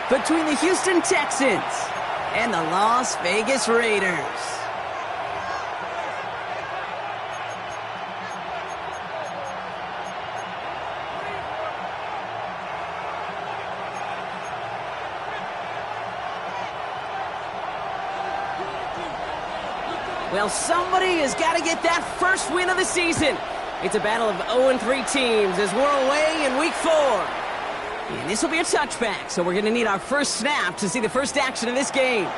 between the Houston Texans and the Las Vegas Raiders. Well, somebody has got to get that first win of the season. It's a battle of 0-3 teams as we're away in Week 4. And this will be a touchback, so we're going to need our first snap to see the first action of this game.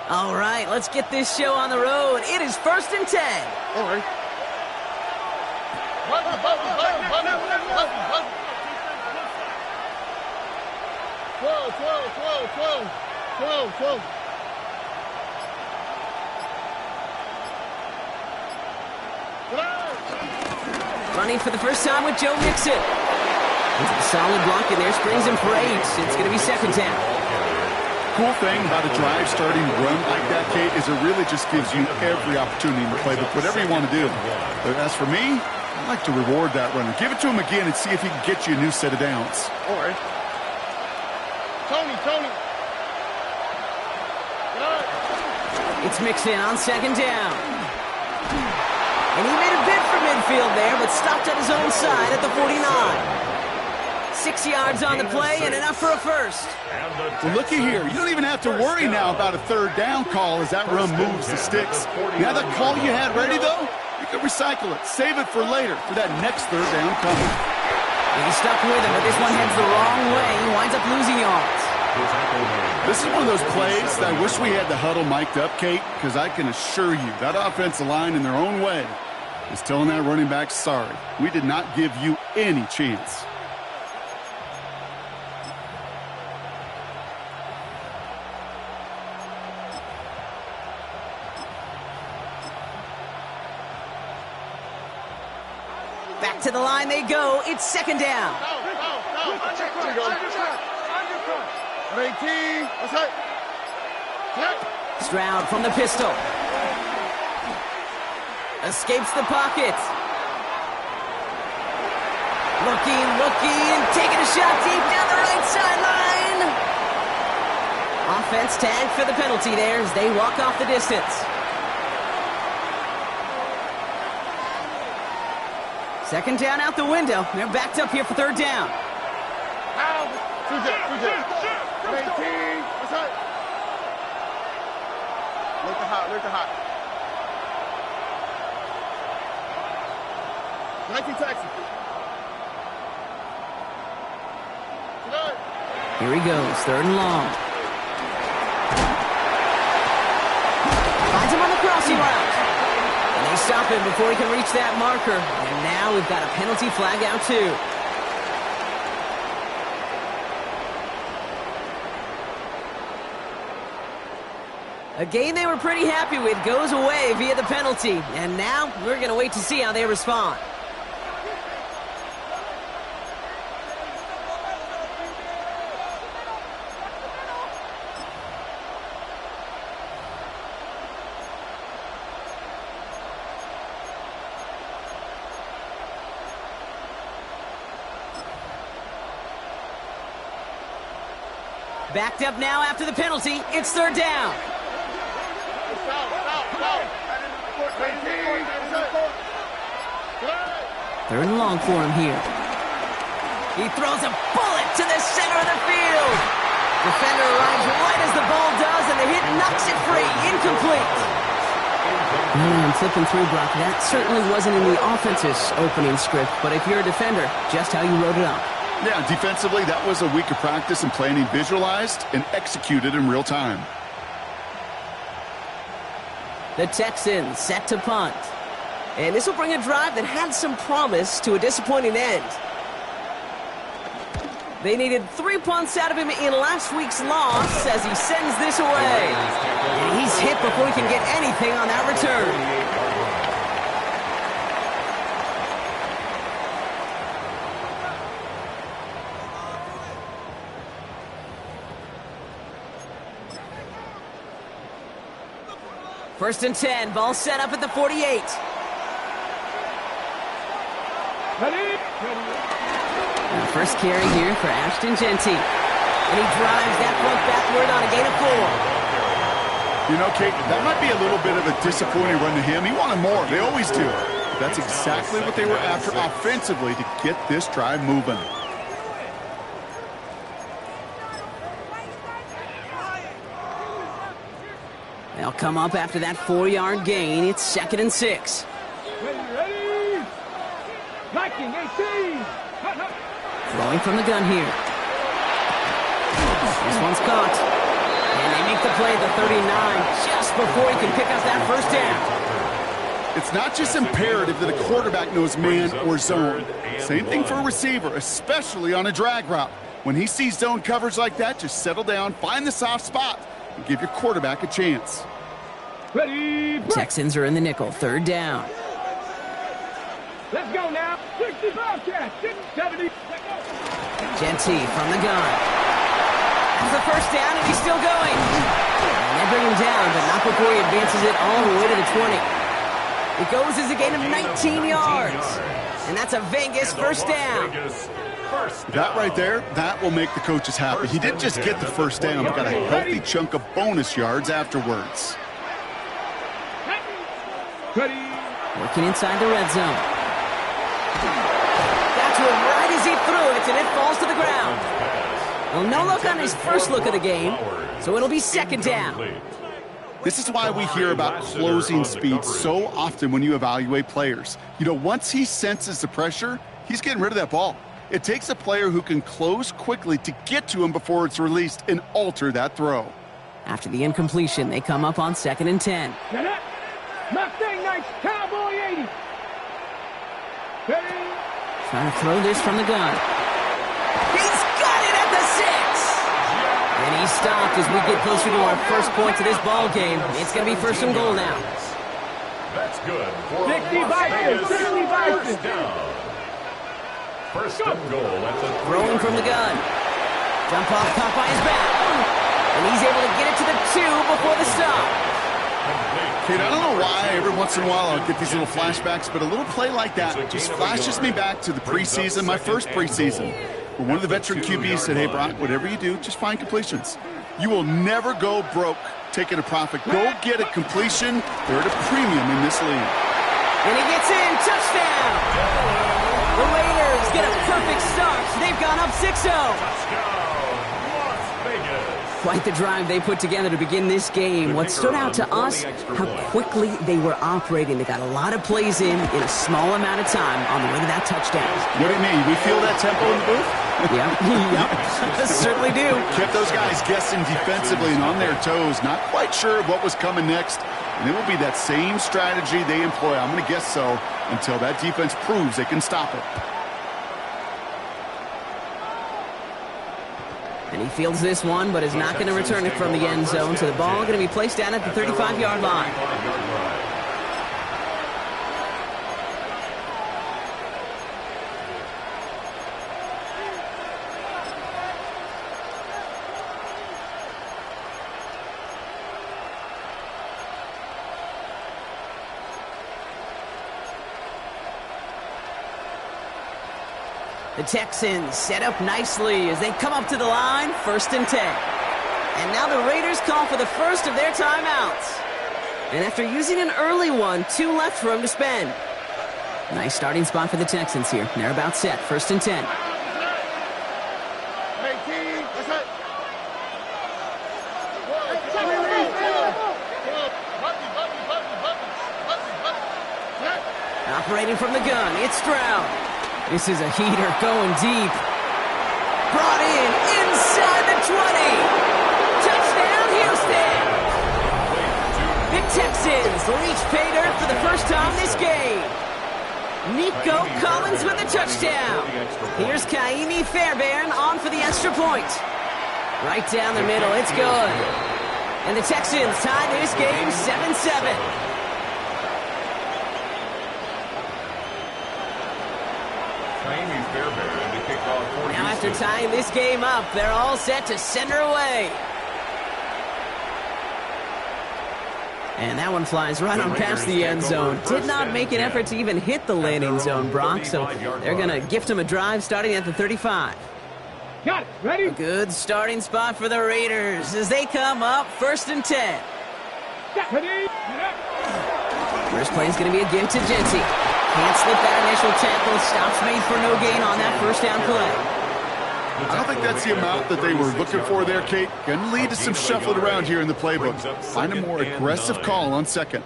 All right, let's get this show on the road. It is 1st and 10. All right. Twelve. Running for the first time with Joe Mixon. Into the solid block in there, springs him for 8. It's going to be 2nd down. Cool thing about a drive starting run like that, Kate, is it really just gives you every opportunity in the playbook, whatever you want to do. But as for me, I like to reward that runner. Give it to him again and see if he can get you a new set of downs. All right. Tony. It's Mixon on 2nd down. And he made a bid for midfield there, but stopped at his own side at the 49. 6 yards on the play and enough for a first. Well, looky here. You don't even have to worry now about a 3rd down call as that run moves the sticks. Now that call you had ready, though, you can recycle it. Save it for later for that next 3rd down coming. He's stuck with him, but this one heads the wrong way. He winds up losing yards. This is one of those plays that I wish we had the huddle mic'd up, Kate, because I can assure you that offensive line in their own way is telling that running back, sorry, we did not give you any chance. Back to the line they go. It's 2nd down. Stroud from the pistol. Escapes the pocket. Looking, taking a shot deep down the right sideline. Offense tagged for the penalty there as they walk off the distance. 2nd down out the window. They're backed up here for 3rd down. Look hot. 19 Texas. Here he goes, 3rd and long. Finds him on the crossing route. And they stop him before he can reach that marker. And now we've got a penalty flag out too. A game they were pretty happy with goes away via the penalty. And now we're going to wait to see how they respond. Backed up now after the penalty. It's 3rd down. Third and long for him here. He throws a bullet to the center of the field. Defender arrives right as the ball does, and the hit knocks it free. Incomplete. I'm flipping through, Brock. That certainly wasn't in the offense's opening script, but if you're a defender, just how you wrote it up. Yeah, defensively, that was a week of practice and planning visualized and executed in real time. The Texans set to punt. And this will bring a drive that had some promise to a disappointing end. They needed 3 punts out of him in last week's loss as he sends this away. And he's hit before he can get anything on that return. First and 10, ball set up at the 48. And the first carry here for Ashton Genty. And he drives that front backward on a gain of 4. You know, Kate, that might be a little bit of a disappointing run to him. He wanted more. They always do. That's exactly what they were after offensively to get this drive moving. They'll come up after that 4-yard gain. It's 2nd and 6. Ready? Liking 18. Throwing from the gun here. This one's caught. And they make the play at the 39 just before he can pick up that first down. It's not just imperative that a quarterback knows man or zone. Same thing for a receiver, especially on a drag route. When he sees zone coverage like that, just settle down, find the soft spot, and give your quarterback a chance. Ready? Texans are in the nickel, 3rd down. Let's go now. 65 catch. 70. Genty from the gun. That's the first down, and he's still going. And they bring him down, but not before he advances it all the way to the 20. It goes as a gain of 19 yards. And that's a Vegas first down. That right there, that will make the coaches happy. He didn't just get the first down, but got a healthy chunk of bonus yards afterwards. Ready? Working inside the red zone. Got to him right as he threw it, and it falls to the ground. Well, no look on his first look of the game, so it'll be 2nd down. This is why we hear about closing speed so often when you evaluate players. You know, once he senses the pressure, he's getting rid of that ball. It takes a player who can close quickly to get to him before it's released and alter that throw. After the incompletion, they come up on 2nd and 10. Mustang Knights, Cowboy 80. Ready? Trying to throw this from the gun. He's got it at the 6! And he's stopped as we get closer to our first point to this ball game. It's going to be 1st and goal now. That's good. 60 Vikings, 60 Vikings. First and goal at the Throwing from the gun. Jump off Popeye's back. And he's able to get it to the 2 before the stop. Kate, I don't know why every once in a while I'll get these little flashbacks, but a little play like that just flashes me back to the preseason, my first preseason, where one of the veteran QBs said, hey, Brock, whatever you do, just find completions. You will never go broke taking a profit. Go get a completion. They're at a premium in this league. And he gets in. Touchdown! The Raiders get a perfect start. They've gone up 6-0. Quite the drive they put together to begin this game. What stood out to us, how quickly they were operating. They got a lot of plays in a small amount of time on the way to that touchdown. What do you mean? We feel that tempo in the booth? Yep. Certainly do. Kept those guys guessing defensively and on their toes, not quite sure of what was coming next. And it will be that same strategy they employ, I'm going to guess so, until that defense proves they can stop it. And he fields this one, but is not going to return it from the end zone. So the ball going to be placed down at the 35-yard line. The Texans set up nicely as they come up to the line, 1st and 10. And now the Raiders call for the first of their timeouts. And after using an early one, 2 left for him to spend. Nice starting spot for the Texans here. They're about set, 1st and 10. Operating from the gun, it's Stroud. This is a heater going deep. Brought in inside the 20. Touchdown, Houston. The Texans reach pay dirt for the first time this game. Nico Collins with a touchdown. Here's Kaimi Fairbairn on for the extra point. Right down the middle, it's good. And the Texans tie this game 7-7. Now after tying this game up, they're all set to send her away. And that one flies right on past the end zone. Did not make an effort to even hit the landing zone, Brock, so they're going to gift him a drive starting at the 35. Got it. Ready? A good starting spot for the Raiders as they come up 1st and 10. Ready? First play is going to be a give to Genty. Can't slip that initial tackle. Stops made for no gain on that first down play. I don't think that's the amount that they were looking for there, Kate. Going to lead to some shuffling around here in the playbook. Find a more aggressive call on second.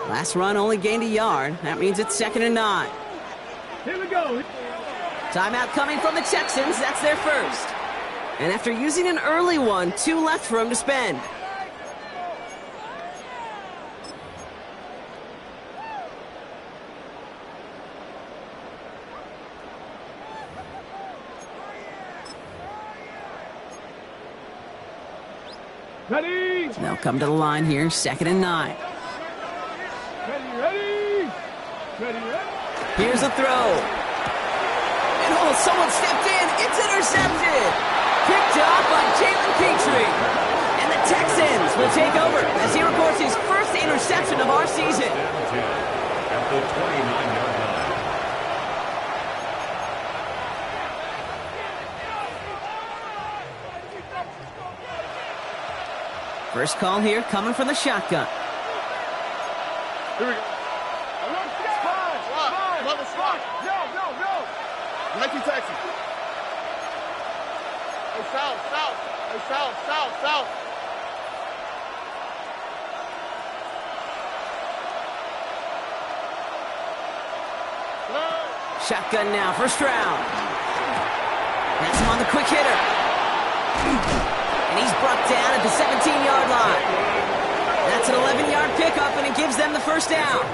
Last run only gained a yard. That means it's 2nd and 9. Here we go. Timeout coming from the Texans. That's their first. And after using an early one, 2 left for him to spend. Ready? They'll come to the line here, 2nd and 9. Ready? Here's a throw. And oh, someone stepped in. It's intercepted. Picked off by Jalen Petrie. And the Texans will take over as he records his first interception of our season. At the 29-yard line. First call here coming from the shotgun. Here we go. Nike taxi. Hey, south. Hey, south. Shotgun now, first round. That's him on the quick hitter. And he's brought down at the 17-yard line. That's an 11-yard pickup, and it gives them the first down.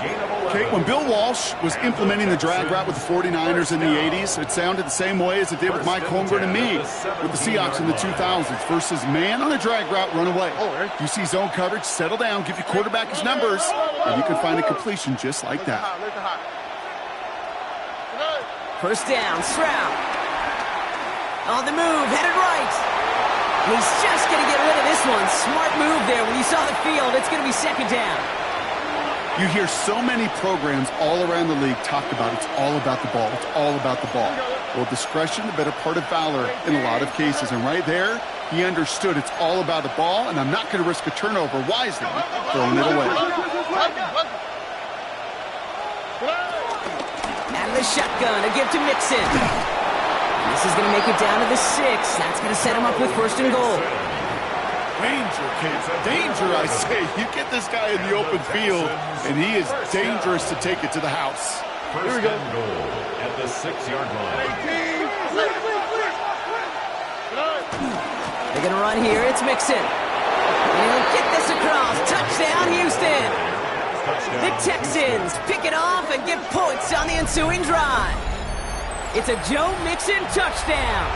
Okay, when Bill Walsh was implementing the drag route with the 49ers in the 80s, it sounded the same way as it did with Mike Holmgren and me with the Seahawks in the 2000s. Versus man on a drag route, run away. You see zone coverage, settle down, give your quarterback his numbers, and you can find a completion just like that. First down, Stroud. On the move, headed right. He's just going to get rid of this one. Smart move there. When you saw the field, it's going to be 2nd down. You hear so many programs all around the league talk about it's all about the ball. It's all about the ball. Well, discretion, the better part of valor in a lot of cases. And right there, he understood it's all about the ball, and I'm not going to risk a turnover wisely, throwing it away. Out of the shotgun, a give to Mixon. This is going to make it down to the 6. That's going to set him up with 1st and goal. Danger, kids. Danger, I say. You get this guy in the open field, and he is dangerous to take it to the house. First and goal at the 6-yard line. They're going to run here. It's Mixon. And he'll get this across. Touchdown, Houston. The Texans pick it off and get points on the ensuing drive. It's a Joe Mixon touchdown.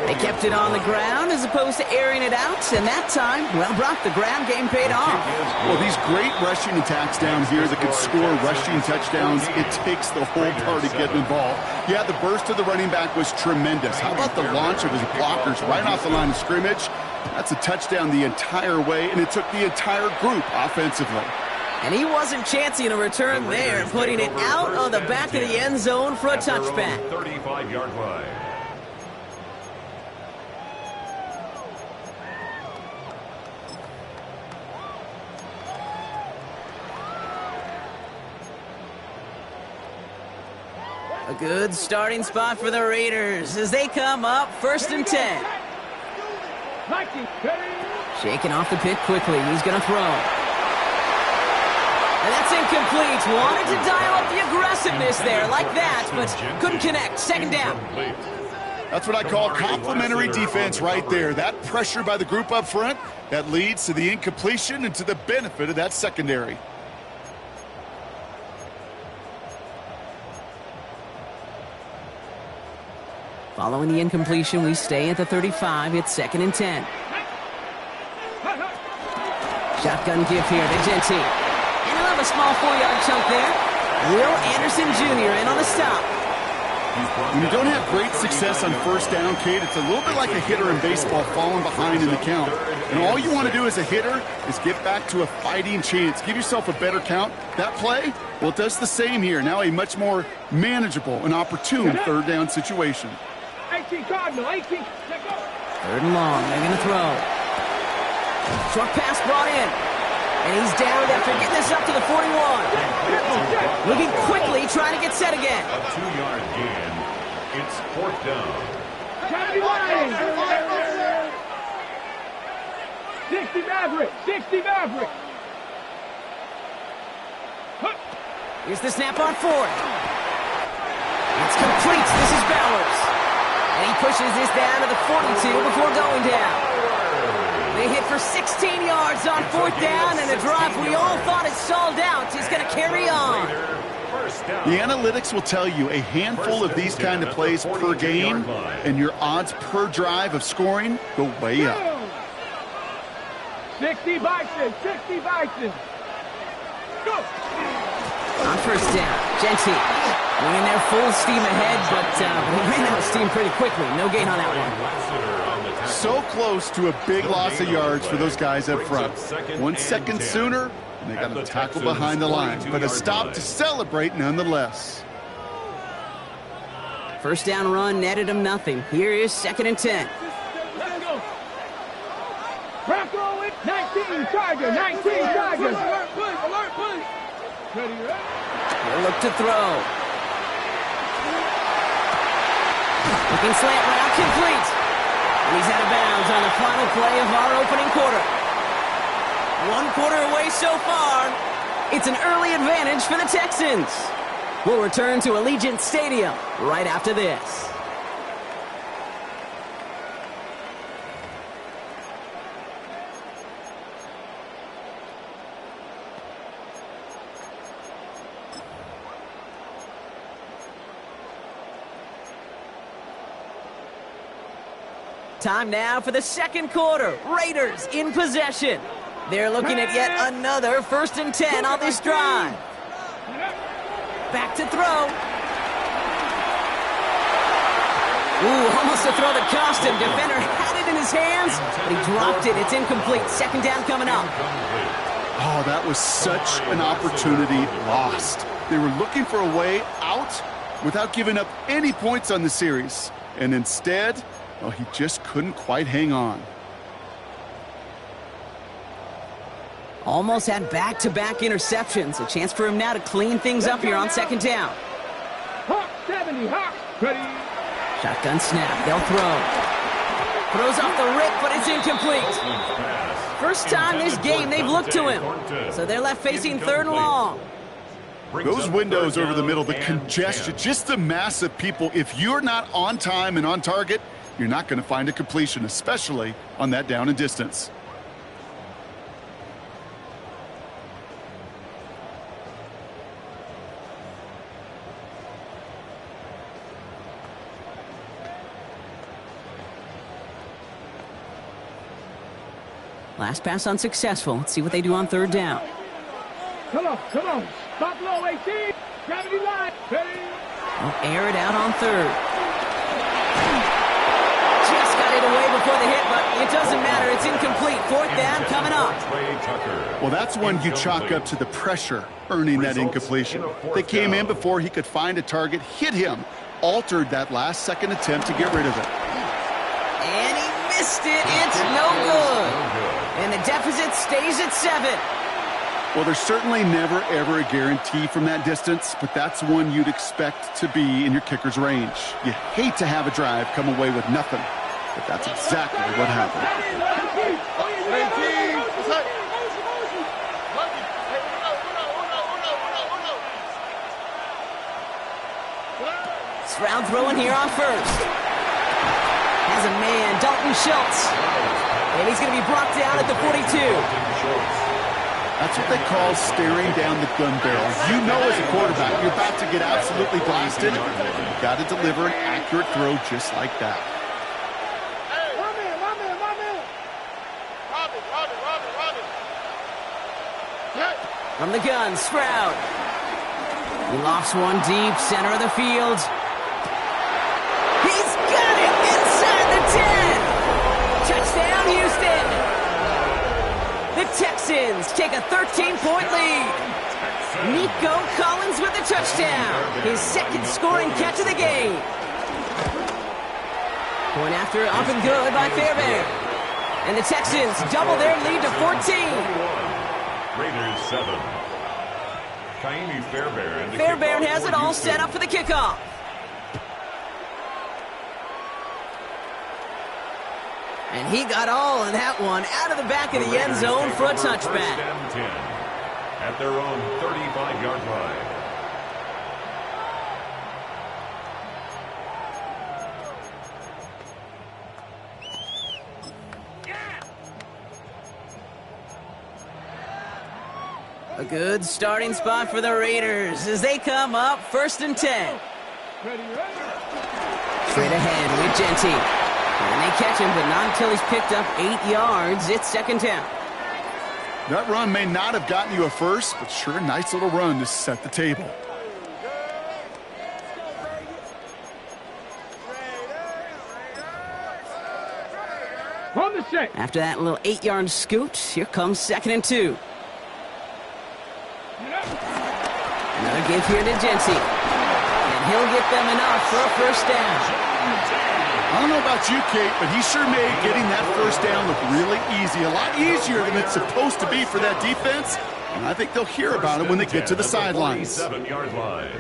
They kept it on the ground as opposed to airing it out, and that time, well, Brock, the ground game paid off. Well, these great rushing attacks down here that can score rushing touchdowns, it takes the whole party getting involved. Yeah, the burst of the running back was tremendous. How about the launch of his blockers right off the line of scrimmage? That's a touchdown the entire way, and it took the entire group offensively. And he wasn't chancing a return there, putting it out on the back of the end zone for a touchback. 35-yard line. A good starting spot for the Raiders as they come up 1st and 10. Shaking off the pick quickly. He's going to throw. And that's incomplete. Wanted to dial up the aggressiveness there like that, but couldn't connect. 2nd down. That's what I call complimentary defense right there. That pressure by the group up front, that leads to the incompletion and to the benefit of that secondary. Following the incompletion, we stay at the 35. It's 2nd and 10. Shotgun give here to Genty. And of a small 4-yard chunk there. Will Anderson Jr. in on the stop. When you don't have great success on first down, Kate, it's a little bit like a hitter in baseball falling behind in the count. And all you want to do as a hitter is get back to a fighting chance. Give yourself a better count. That play, well, it does the same here. Now a much more manageable and opportune third down situation. 18 Cardinal, 18. Let go. 3rd and long. They're going to throw. Short pass brought in. And he's down after getting this up to the 41. Looking quickly, trying to get set again. A 2-yard gain. It's 4th down. 60 Maverick, 60 Maverick. Here's the snap on 4th. It's complete. This is Bowers. And he pushes this down to the 42 before going down. They hit for 16 yards on 4th down, and a drive we all thought had stalled out is going to carry on. The analytics will tell you a handful of these kind of plays per game, and your odds per drive of scoring go way up. 60 Bison, 60 Bison. Go. On 1st down, Genty going there full steam ahead, but he ran out of steam pretty quickly. No gain on that one. So close to a big loss of yards for those guys up front. 1 second sooner, and they got a tackle behind the line, but a stop to celebrate nonetheless. 1st down run netted him nothing. Here is 2nd and 10. Let's go. Crack roll it. 19 Tiger, 19 Tiger. Alert, push. Ready, ready. He'll look to throw. Looking slant route complete. And he's out of bounds on the final play of our opening quarter. 1 quarter away so far. It's an early advantage for the Texans. We'll return to Allegiant Stadium right after this. Time now for the 2nd quarter. Raiders in possession. They're looking at yet another 1st and 10 on this drive. Back to throw. Ooh, almost a throw that cost him. Defender had it in his hands, but he dropped it. It's incomplete. 2nd down coming up. Oh, that was such an opportunity lost. They were looking for a way out without giving up any points on the series. And instead, well, he just couldn't quite hang on. Almost had back-to-back interceptions. A chance for him now to clean things up here on 2nd down. Hawk 70, Hawk. Ready. Shotgun snap. They'll throw. Throws off the rip, but it's incomplete. First time this game they've looked to him. So they're left facing 3rd and long. Those windows over the middle, the congestion, just the mass of people. If you're not on time and on target, you're not going to find a completion, especially on that down and distance. Last pass unsuccessful. Let's see what they do on 3rd down. Come on. Stop low, 18. Gravity line. Ready. They'll air it out on 3rd. Just got it away before the hit, but it doesn't matter. It's incomplete. 4th down coming up. Well, that's one you chalk up to the pressure earning that incompletion. They came in before he could find a target, hit him, altered that last second attempt to get rid of it. And he missed it. It's no good. And the deficit stays at 7. Well, there's certainly never, ever a guarantee from that distance, but that's one you'd expect to be in your kicker's range. You hate to have a drive come away with nothing, but that's exactly what happened. It's round throwing here on 1st. Has a man, Dalton Schultz. And he's going to be brought down at the 42. That's what they call staring down the gun barrel. You know as a quarterback, you're about to get absolutely blasted. You've got to deliver an accurate throw just like that. Hey, my man. Robin. From the gun, Stroud. He lofts one deep, center of the field. He's got it inside the 10. Touchdown, Houston. The Texans take a 13-point lead. Nico Collins with the touchdown. His second scoring catch of the game. Point after up and good by Fairbairn. And the Texans double their lead to 14. Raiders 7. Kaimi Fairbairn. Fairbairn has it all set up for the kickoff. And he got all of that one out of the back of the end zone for a touchback. At their own 35-yard line. A good starting spot for the Raiders as they come up 1st and 10. Straight ahead with Genty. And they catch him, but not until he's picked up 8 yards. It's 2nd down. That run may not have gotten you a first, but sure, a nice little run to set the table. On the set. After that little 8-yard scoot, here comes 2nd and 2. Another give here to Genty. And he'll get them enough for a 1st down. I don't know about you, Kate, but he sure made getting that 1st down look really easy. A lot easier than it's supposed to be for that defense. And I think they'll hear about it when they get to the sidelines. 7-yard line.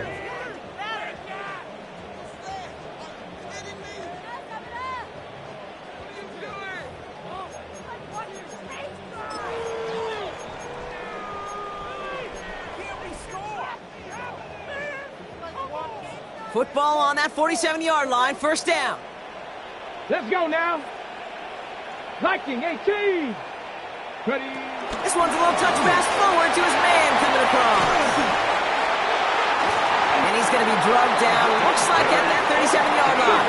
Football on that 47-yard line, 1st down. Let's go now. Liking 18. Ready. This one's a little touch pass forward to his man coming across. And he's going to be drugged down, looks like at that 37-yard line.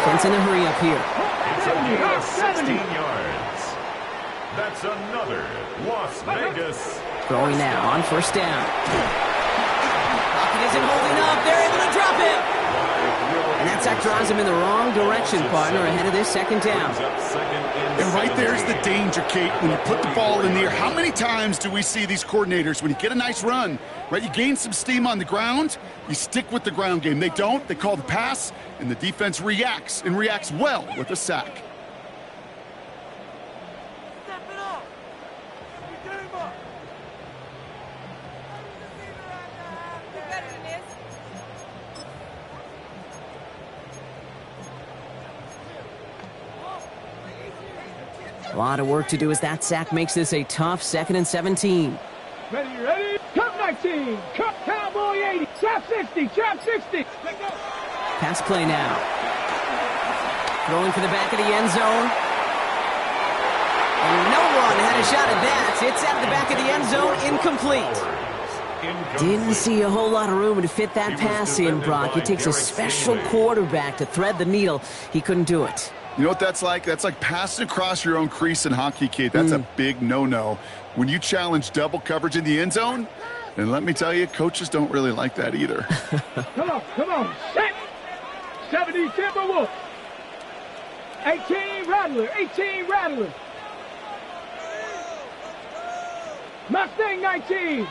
Offense in a hurry up here. It's a gain of 16 yards. That's another Las Vegas. Throwing now on 1st down. Pocket isn't holding up. They're able to drop him. And that sack drives him in the wrong direction, partner, ahead of this 2nd down. And right there's the danger, Kate, when you put the ball in the air. How many times do we see these coordinators, when you get a nice run, right, you gain some steam on the ground, you stick with the ground game. They don't. They call the pass, and the defense reacts, and reacts well with a sack. A lot of work to do as that sack makes this a tough 2nd and 17. Ready. Cup 19. Cup Cowboy 80. Trap 60. Trap 60. Pass play now. Throwing for the back of the end zone. And no one had a shot at that. It's out of the back of the end zone, incomplete. Didn't see a whole lot of room to fit that pass in, Brock. It takes a special quarterback to thread the needle. He couldn't do it. You know what that's like? That's like passing across your own crease in hockey, Kate. That's a big no-no. When you challenge double coverage in the end zone, and let me tell you, coaches don't really like that either. Come on. Set. 70 Timberwolf. 18 Rattler. Mustang 19.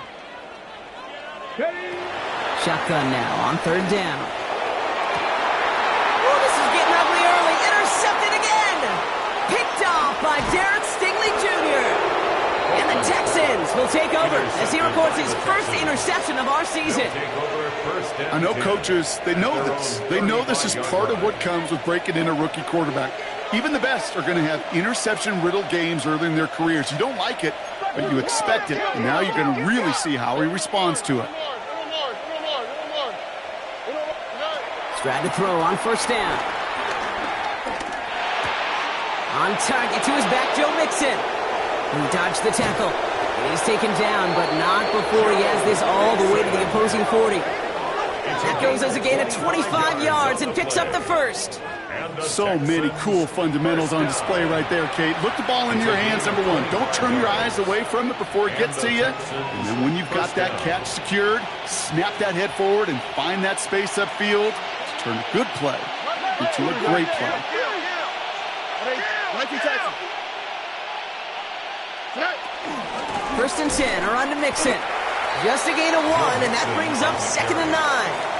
Ready. Shotgun now on 3rd down. Oh, this is getting ugly early. Intercepted again. Picked off by Derek Stingley Jr. And the Texans will take over as he records his 1st interception of our season. I know coaches, they know this. They know this is part of what comes with breaking in a rookie quarterback. Even the best are going to have interception-riddled games early in their careers. You don't like it, but you expect it. And now you're going to really see how he responds to it. Stride to throw on 1st down. On target to his back, Joe Mixon. He dodged the tackle. And he's taken down, but not before he has this all the way to the opposing 40. That goes as a gain of 25 yards and picks up the 1st. So many cool fundamentals on display right there, Kate. Look the ball in your hands, number one. Don't turn your eyes away from it before it gets to you. And then when you've got that catch secured, snap that head forward and find that space upfield to turn a good play into a great play. First and 10, around to Mixon. Just a gain of 1, and that brings up 2nd and 9.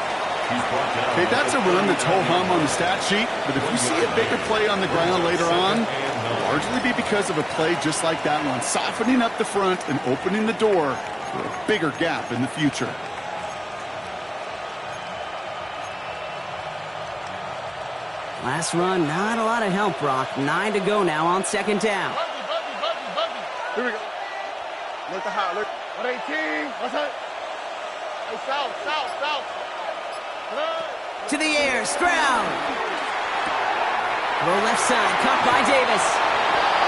Okay, that's a run that's ho-hum on the stat sheet, but if you see a bigger play on the ground later on, it'll largely be because of a play just like that one, softening up the front and opening the door for a bigger gap in the future. Last run, not a lot of help, Brock. 9 to go now on 2nd down. Here we go. Look the high. Look. 118. What's that? Hey, south. To the air, Stroud. Throw left side, caught by Davis.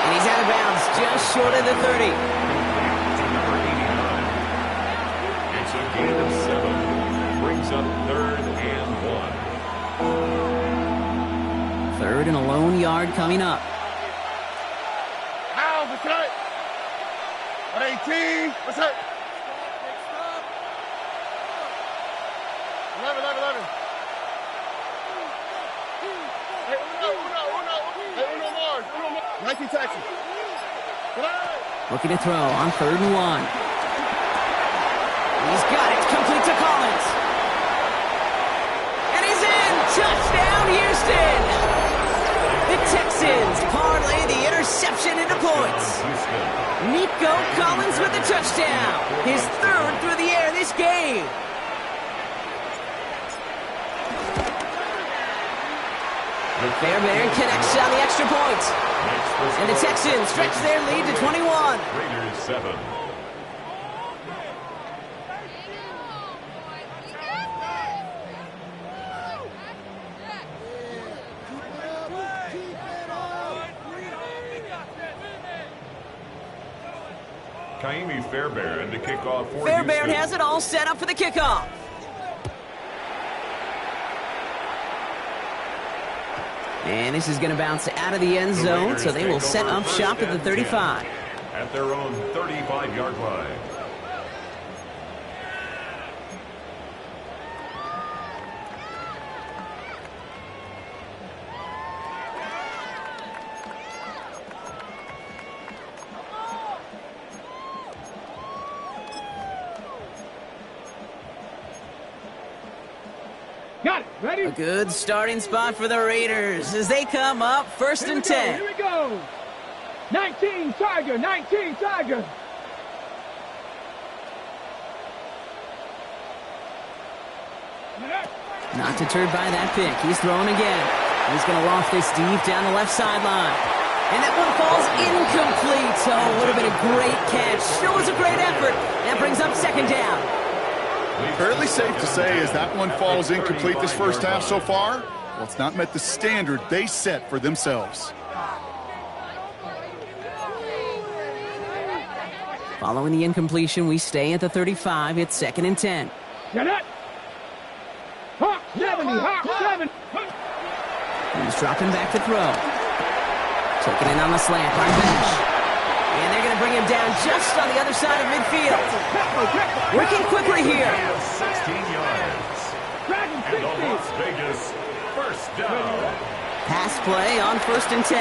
And he's out of bounds, just short of the 30. It's a gain of 7. Brings up 3rd and 1. 3rd and a lone yard coming up. How? What's that? 118. What's that? 11. Hey, Uno Mars. 19 Texas. Looking to throw on 3rd and 1. He's got it, complete to Collins. And he's in! Touchdown, Houston! The Texans parlay the interception into points. Nico Collins with the touchdown. His 3rd through the air this game. Fairbairn connects on the extra point. And the Texans stretch their lead to 21. Raiders 7. Kaimi Fairbairn to kick off for Fairbairn Houston. has it all set up for the kickoff. And this is going to bounce out of the end zone, so they will set up shop at the 35. At their own 35-yard line. Got it. Ready? A good starting spot for the Raiders as they come up 1st and 10. Here we go. 19 Tiger. Not deterred by that pick. He's throwing again. He's going to loft this deep down the left sideline. And that one falls incomplete. Oh, would have been a great catch. Still was a great effort. That brings up 2nd down. Fairly safe to say as that one falls incomplete this first half so far, well, it's not met the standard they set for themselves. Following the incompletion, we stay at the 35. It's 2nd and 10. Get it. Hawk 70. He's dropping back to throw. Taking it on the slant by Bench. And they're going to bring him down just on the other side of midfield. Working quickly here. 16 yards. And the Las Vegas first down. Pass play on 1st and 10.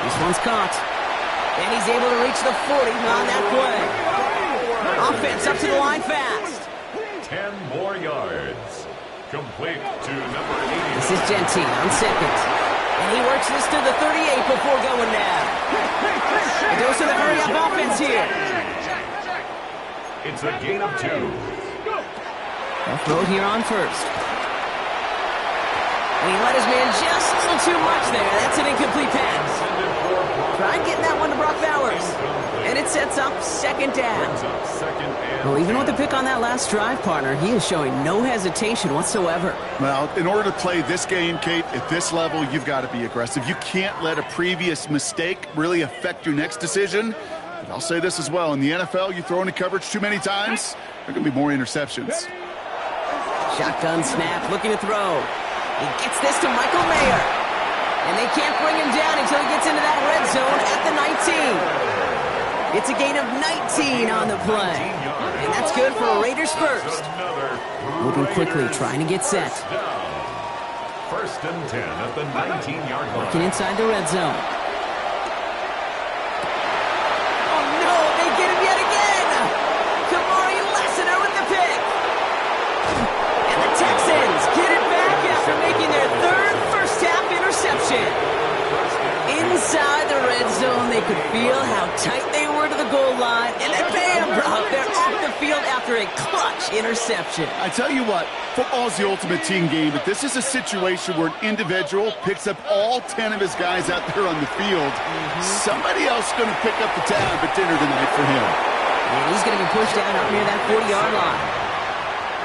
This one's caught. And he's able to reach the 40 on that play. Offense up to the line fast. 10 more yards. Complete to number 80. This is Gentine on 2nd. And he works this to the 38 before going down. He goes to the hurry-up offense here. It's a gain of 2. They'll throw it here on 1st. And he let his man just a little too much there. That's an incomplete pass. Tried getting that one to Brock Bowers. And it sets up 2nd down. Well, even with the pick on that last drive, partner, he is showing no hesitation whatsoever. Well, in order to play this game, Kate, at this level, you've got to be aggressive. You can't let a previous mistake really affect your next decision. But I'll say this as well. In the NFL, you throw into coverage too many times, there are going to be more interceptions. Shotgun snap, looking to throw. He gets this to Michael Mayer. And they can't bring him down until he gets into that red zone at the 19. It's a gain of 19 on the play. And that's good for a Raiders first. Moving quickly, trying to get set. First and 10 at the 19-yard line. Working inside the red zone. Oh no, they get him yet again! Kamari Lassiter with the pick. And the Texans get it back after making their third first-half interception. Inside the red zone, they could feel how tight they were to the goal line, and then bam, Brock, they're off the field after a clutch interception. I tell you what, football's the ultimate team game, but this is a situation where an individual picks up all 10 of his guys out there on the field. Somebody else is going to pick up the tab at dinner tonight for him. And he's going to be pushed down up near that 40-yard line.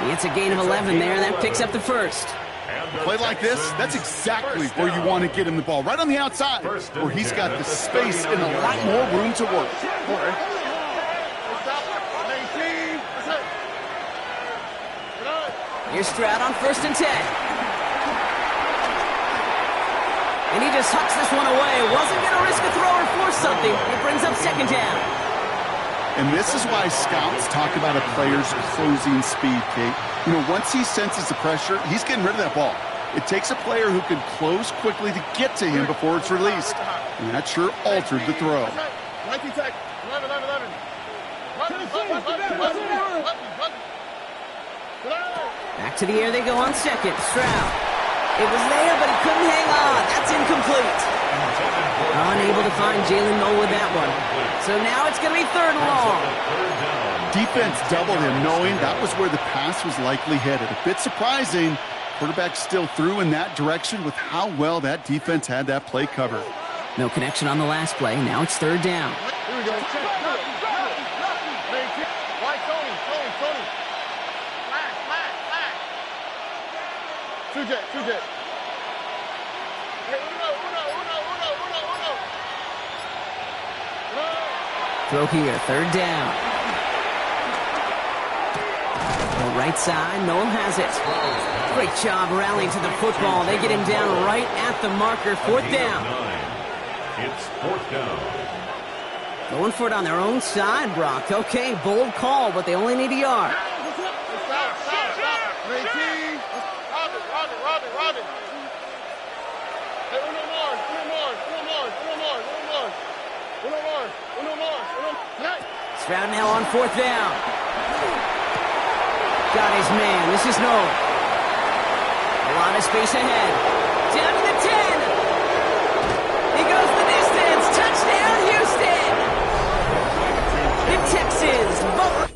He gets a gain of 11 there, and that picks up the first. A play like this, that's exactly where you want to get him the ball, right on the outside, where he's got the space and a lot more room to work. Here's Stroud on first and 10. And he just hucks this one away. Wasn't going to risk a throw or force something. It brings up second down. And this is why scouts talk about a player's closing speed, Kate. You know, once he senses the pressure, he's getting rid of that ball. It takes a player who can close quickly to get to him before it's released. And that sure altered the throw. Back to the air they go on second. Stroud. It was there, but he couldn't hang on. That's incomplete. Unable to find Jalen Noel with that one. So now it's going to be third and long. Defense doubled him, knowing that was where the pass was likely headed. A bit surprising. Quarterback still threw in that direction with how well that defense had that play covered. No connection on the last play. Now it's third down. Here we go. Tony. Flag. 2J. Hey, uno. Throw here, third down. The right side, Noel has it. Great job rallying to the football. They get him down right at the marker, fourth down. It's fourth down. Going for it on their own side, Brock. Okay, bold call, but they only need a yard. Stop. Robin. Hey, uno more. Stroud now on fourth down. Got his man. This is Noel. A lot of space ahead. Down to the 10. He goes the distance. Touchdown, Houston. The Texans bump